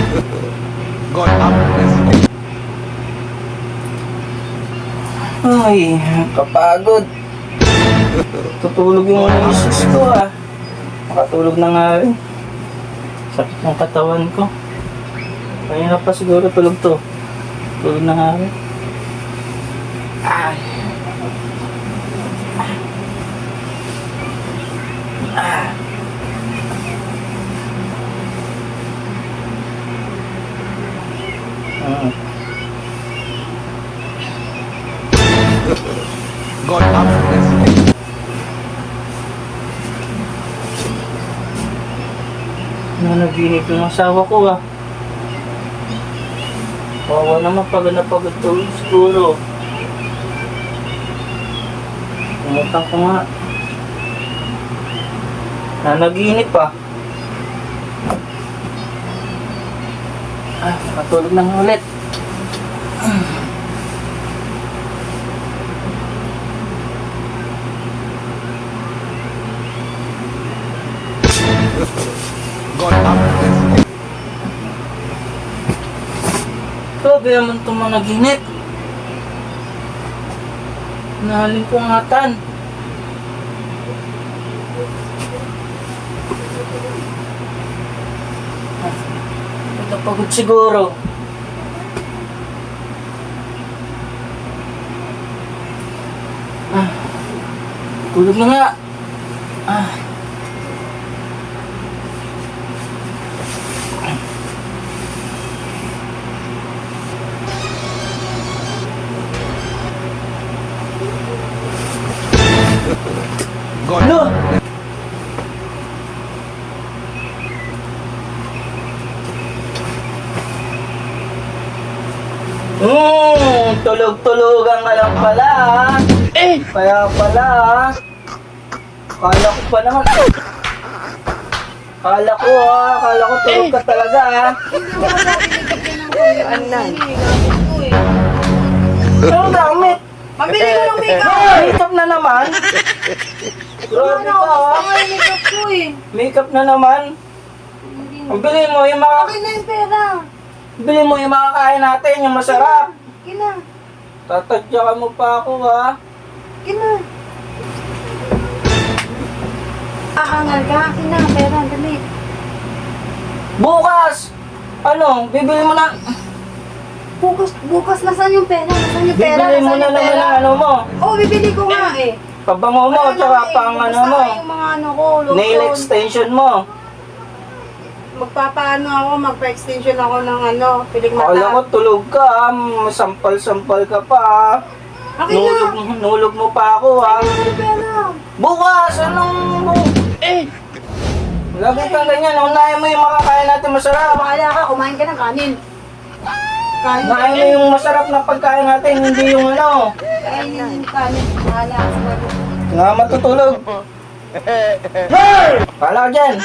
God have mercy. Ay, kapagod. Tutulog yung misis ko ah. Makatulog na nga rin. Sakit ng katawan ko. Kaya na pa siguro tulog to. Tulog na nga rin. Ay. Ah. God have mercy. Nanaginip yung asawa ko ah. Wawa naman pagod na pagod tulog siguro. Umutang ko nga. Nanaginip ah. Ah, matulog na nga ulit. God have mercy. Grabe naman itong mga naginip. Nahaling ko ngatan. Ito pagod siguro. Ah, tulog na nga. Ah. God Ano? Tulog-tulugan ka lang pala ah. Kaya pala ah. Kala ko pa naman. Kala ko tulog ka talaga ah. Anan. Anong gamit? Mabili ko ng makeup! Makeup na naman? Grabe ka ah. Gusto ko yung makeup ko eh. Makeup na naman? Ang bilhin mo yung mga... Okay na yung pera. Bilhin mo yung makakain natin, yung masarap. Kina. Tatadyakan mo pa ako ha. Kina. Aangal ka. Kina. Pera. Dali. Bukas! Ano? Bibili mo na... Bukas nasaan yung pera? Nasaan yung pera? Bibili mo Nasaan na yung naman pera? ang ano mo. Oo, bibili ko nga eh. Pabango mo, Ano tsaka eh, pang ano basta mo. yung mga ano ko. Nail lotion. extension mo. Magpapaano ako, magpa-extension ako ng ano, piling mata. Akala ko tulog ka ha. Sampal-sampal ka pa ha. Akin na. Nulog mo pa ako ha. Ano yung pera? Bukas! Anong... Lagi kang ganyan. Unahin mo yung makakain natin masarap. Bahala ka, kumain ka ng kanin. Kanin ka Unahin mo yung masarap na pagkain natin, hindi yung ano. Kainin yung kanin. Bahala ka sa bago. Nga matutulog. Pala ka dyan.